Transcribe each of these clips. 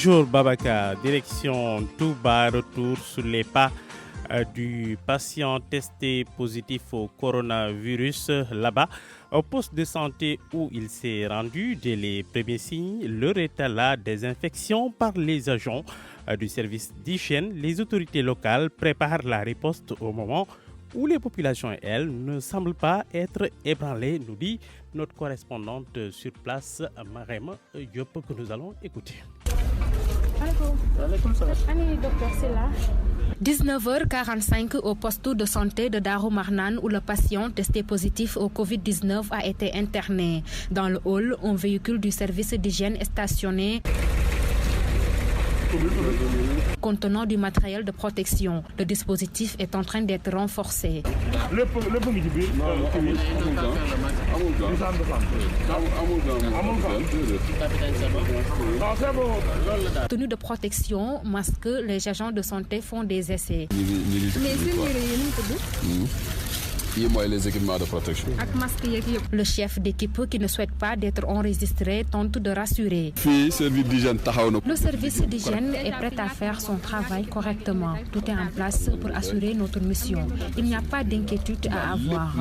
Bonjour Babacar, direction Touba, retour sur les pas du patient testé positif au coronavirus là-bas. Au poste de santé où il s'est rendu, dès les premiers signes, leur état la désinfection par les agents du service d'hygiène, les autorités locales préparent la riposte au moment où les populations, elles, ne semblent pas être ébranlées, nous dit notre correspondante sur place, Marème Diop, que nous allons écouter. 19h45 au poste de santé de Darou Marnane où le patient testé positif au Covid-19 a été interné. Dans le hall, un véhicule du service d'hygiène est stationné contenant du matériel de protection. Le dispositif est en train d'être renforcé. Tenue de protection, masque, les agents de santé font des essais. Les équipements de protection. Le chef d'équipe qui ne souhaite pas d'être enregistré tente de rassurer. Le service d'hygiène est prêt à faire son travail correctement. Tout est en place pour assurer notre mission. Il n'y a pas d'inquiétude à avoir.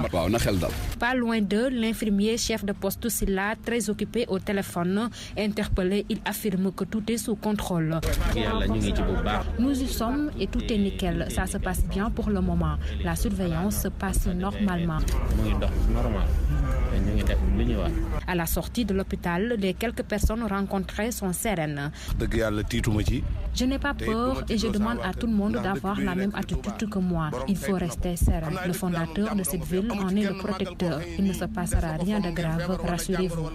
Pas loin d'eux, l'infirmier chef de poste Silla, très occupé au téléphone, interpellé, il affirme que tout est sous contrôle. Nous y sommes et tout est nickel. Ça se passe bien pour le moment. La surveillance passe normalement. À la sortie de l'hôpital, les quelques personnes rencontrées sont sereines. Je n'ai pas peur et je demande à tout le monde d'avoir la même attitude que moi. Il faut rester serein. Le fondateur de cette ville en est le protecteur. Il ne se passera rien de grave, rassurez-vous.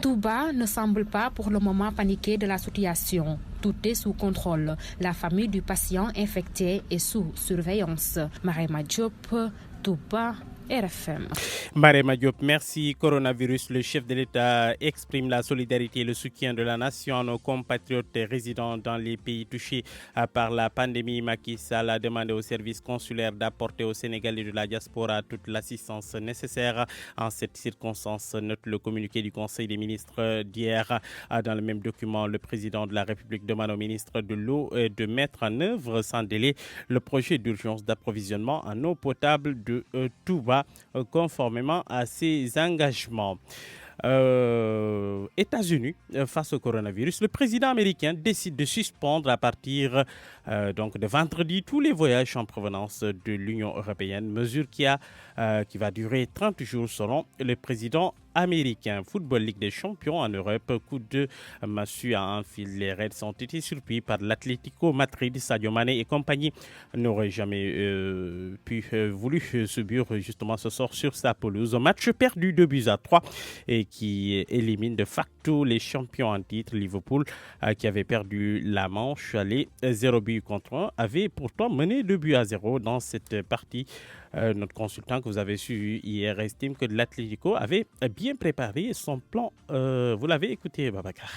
Touba ne semble pas pour le moment paniqué de la situation. Tout est sous contrôle. La famille du patient infecté est sous surveillance. Marème Diop, Touba, RFM. Marème Diop, merci. Coronavirus, le chef de l'État exprime la solidarité et le soutien de la nation à nos compatriotes résidant dans les pays touchés par la pandémie. Macky Sall a demandé aux services consulaires d'apporter aux Sénégalais de la diaspora toute l'assistance nécessaire. En cette circonstance, note le communiqué du Conseil des ministres d'hier. Dans le même document, le président de la République demande au ministre de l'eau de mettre en œuvre sans délai le projet d'urgence d'approvisionnement en eau potable de Touba, conformément à ses engagements. États-Unis, face au coronavirus, le président américain décide de suspendre à partir donc de vendredi tous les voyages en provenance de l'Union européenne, mesure qui va durer 30 jours selon le président américain. Football Ligue des Champions en Europe, coup de massue à Anfield. Les Reds ont été surpris par l'Atlético Madrid. Sadio Mané et compagnie n'auraient jamais voulu subir justement ce sort sur sa pelouse. Match perdu 2-3 et qui élimine de facto les champions en titre. Liverpool, qui avait perdu la manche aller 0-1, avait pourtant mené 2-0 dans cette partie. Notre consultant que vous avez suivi hier estime que l'Atlético avait bien préparé son plan. Vous l'avez écouté, Babacar.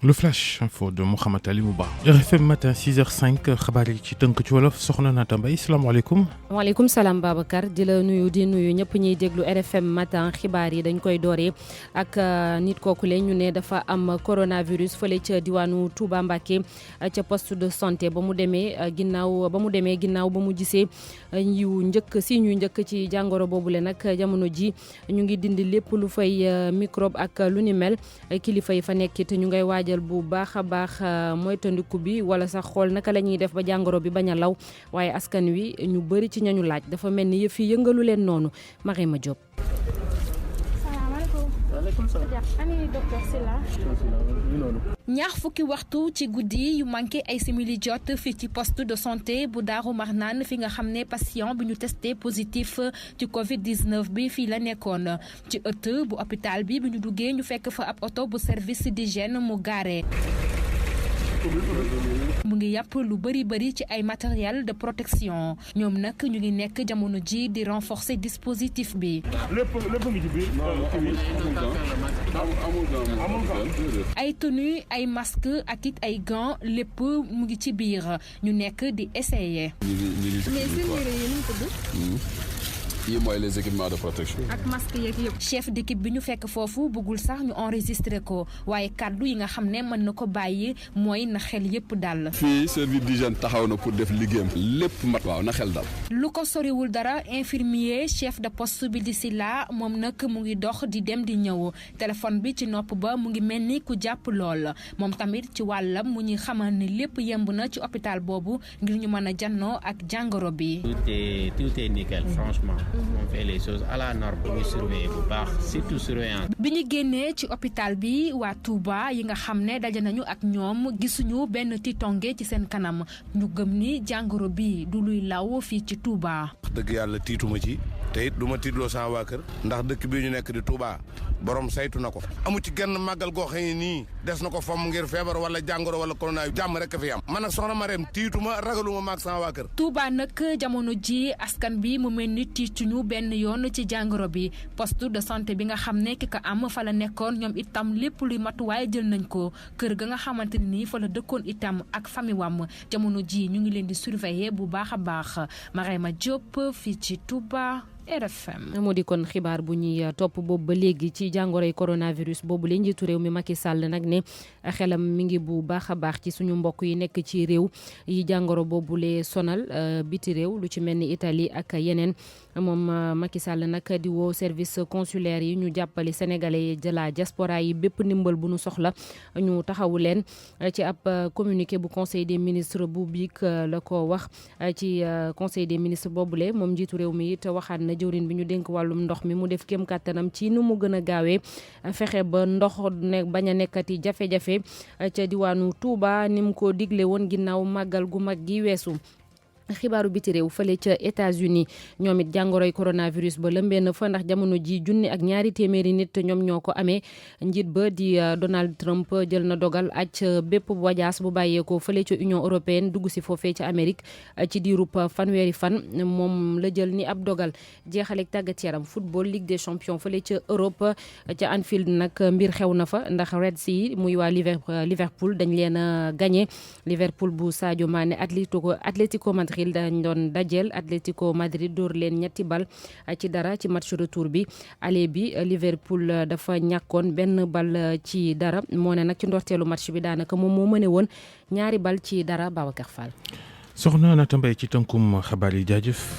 Le flash info de Mohamed Ali Mouba. RFM matin 6h05 xabaar yi ci tënk ci wolof soxna Naata Mbaye salaamaaleykum. waaleykum salaam Babacar di la nuyu ñëpp ñuy déglu RFM matin xibaar yi dañ koy dooree ak nit kooku le ñu ne dafa am coronavirus fële ca diwaanu Touba Mbacké ca poste de santé ba mu demee ginnaaw ba mu gisee yu njëkk ci jàngoro boobule nag jamono ji ñu ngi dindi lépp lu fay microbe ak lu ni mel kilifa yi fa nekk te ñu ngay waajal bu baax a baax moytandiku bi wala sax xool naka la ñuy def ba jàngoro bi bañ a law waaye askan wi ñu bëri ci ñañu laaj dafa mel ni yëf yi yëngalu leen noonu Marème Diop. ñaar fukki waxtu ci guddi yu manqué ay simili jot fii ci poste de santé bu Darou Marnane fi nga xam ne patient bi ñu testé positif ci Covid-19 bi fii la nekkoon ci ëtt bu hôpital bi ñu duggee ñu fekk fa ab oto bu service d'hygiène mu gaare. mu ngi yàpp lu bëri ci ay matériel de protection ñoom nag ñu ngi nekk jamono ji di renforcer dispositif bi. ay tenue ay masque ak it ay gants lépp mu ngi ci biir ñu nekk di essayer. yi mooy les équipements de protection. ak masque yeeg yëpp. chef d'équipe bi ñu fekk foofu bëggul sax ñu enregistré ko waaye kàddu yi nga xam ne mën na ko bàyyi mooy na xel yëpp dal. fii service d'hygiène taxaw na pour def liggéeyam lépp mat. waaw na xel dal. lu ko soriwul dara infirmier chef de poste bi di Sila moom nag mu ngi dox di dem di ñëw téléphone bi ci nopp ba mu ngi mel ni ku jàpp lool moom tamit ci wàllam mu ñuy xamal ne lépp yemb na ci hôpital boobu ngir ñu mën a jannoo ak jàngoro bi. tout est nickel franchement. on fait les choses à la norme pour ñu surveiller bu baax surtout surveillance. bi ñu génnee ci hôpital bi waa Touba yi nga xam ne daje nañu ak ñoom gisuñu benn tiitonge ci seen kanam ñu gëm ni jàngoro bi du luy law fii ci Touba. dëgg yàlla tiituma ci te it du ma tiitloo sama waa kër ndax dëkk bi ñu nekk di Touba borom saytu na ko amu ci genn màggal goo xam ne nii des na ko fomm ngir feebar wala jàngoro wala corona jàmm rek a fi am man nag soxna Marème tiituma ragaluma maag sama waa kër. Touba nag jamono ji askan bi mu mel ni tiituñu benn yoon ci jàngoro bi poste de santé bi nga xam ne ki ko am fa la nekkoon ñoom itam lépp luy matuwaay jël nañ ko kër ga nga xamante ne nii fa la dëkkoon itam ak famille wam jamono ji ñu ngi leen di surveiller bu baax a baax Marème Diop fii ci Touba. RFM. moo di kon xibaar bu ñuy topp boobu ba léegi ci jàngoroy coronavirus boobu la njiitu réew mi Macky Sall nag ne xelam mi ngi bu baax a baax ci suñu mbokk yi nekk ci réew yi jàngoro boobu lee sonal biti réew lu ci mel ni Italie ak yeneen moom Macky Sall nag di woo service consulaire yi ñu jàppale sénégalais de la diaspora yi bépp ndimbal bu nu soxla ñu taxawu leen ci ab communiqué bu conseil des ministres bu biig la ko wax ci conseil des ministres boobule moom njiitu réew mi it waxaat na jëwriñ bi ñu dénk wàllum ndox mi mu def kéem kàttanam ci nu mu gën a gaawee fexe ba ndox bañ a nekkati jafe-jafe ca diwaanu Touba ni mu ko digle woon ginnaaw màggal gu mag gi weesu. xibaaru biti réew fële ca États-Unis ñoom it jàngoroy coronavirus ba lëmbee na fa ndax jamono ji 1,200 nit ñoom ñoo ko amee njiit ba di Donald Trump jël na dogal aj bépp wajaas bu bàyyeekoo fële ca Union européenne dugg si foofee ca Amérique ci diirub fanweeri fan moom la jël ni ab dogal jeexaleeg tàggat yaram football Ligue des champions fële ca Europe ca Anfield nag mbir xew na fa ndax Red Sea muy waa Liverpool dañ leen a gagné Liverpool bu Sadio Mané Atlético Madrid dañ doon dajeel Atlético Madrid dóor leen 3-0 ci dara ci match retour bi aller bi Liverpool dafa ñàkkoon 1-0 ci dara moo ne nag ci ndorteelu match bi daanaka moom moo mëne woon 2-0 ci dara Babacar Fall. soxna Naata Mbaye ci tënkum xabaar yi jaajëf.